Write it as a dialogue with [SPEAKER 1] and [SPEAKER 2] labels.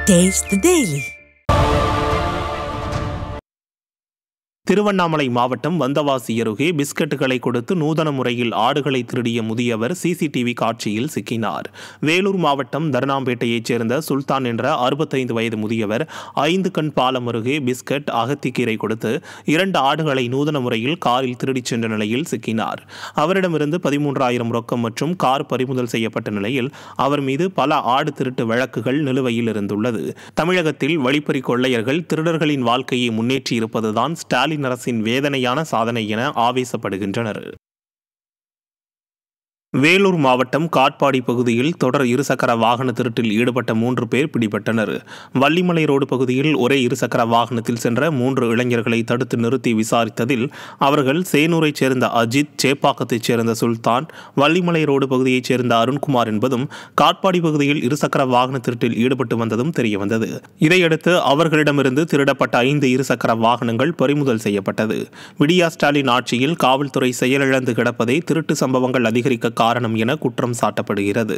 [SPEAKER 1] Taste the Daily.
[SPEAKER 2] Tiruvannamalai மாவட்டம் வந்தவாசி அருகே பிஸ்கட்டுகளை கொடுத்து நூதன முறையில் ஆடுகளை திருடிய முதியவர் சிசிடிவி காட்சியில் சிக்கினார். வேலூர் மாவட்டம் தர்ணாம்பேட்டையைச் சேர்ந்த சுல்தான் என்ற 65 வயது முதியவர் 5 கண் பாலம் அருகே பிஸ்கட், அகத்திக்கீரை கொடுத்து 2 ஆடுகளை நூதன முறையில் காரில் திருடிச் சென்ற நிலையில் சிக்கினார். அவரிடமிருந்து 13,000 ரொக்கம் மற்றும் கார் பறிமுதல் செய்யப்பட்ட நிலையில் அவர் மீது பல ஆடு திருட்டு வழக்குகள் நிலுவையில் இருந்துள்ளது. தமிழகத்தில் வழிப்பறி கொள்ளையர்கள் திருடர்களின் வாழ்க்கையை முன்னேற்றியிருப்பதுதான் ஸ்டாலின் அரசின் வேதனையான சாதனை என ஆவேசப்படுகின்றனர். வேலூர் மாவட்டம் காட்பாடி பகுதியில் தொடர் இருசக்கர வாகன திருட்டில் ஈடுபட்ட 3 பேர் பிடிபட்டனர். வள்ளிமலை ரோடு பகுதியில் ஒரே இருசக்கர வாகனத்தில் சென்ற 3 இளைஞர்களை தடுத்து நிறுத்தி விசாரித்ததில் அவர்கள் சேனூரைச் சேர்ந்த அஜித், சேப்பாக்கத்தைச் சேர்ந்த சுல்தான், வள்ளிமலை ரோடு பகுதியைச் சேர்ந்த அருண்குமார் என்பதும் காட்பாடி பகுதியில் இருசக்கர வாகன திருட்டில் ஈடுபட்டு வந்ததும் தெரியவந்தது. இதையடுத்து அவர்களிடமிருந்து திருடப்பட்ட 5 இருசக்கர வாகனங்கள் பறிமுதல் செய்யப்பட்டது. விடியா ஸ்டாலின் ஆட்சியில் காவல்துறை செயலிழந்து கிடப்பதே திருட்டு சம்பவங்கள் அதிகரிக்க காரணம் என குற்றம் சாட்டப்படுகிறது.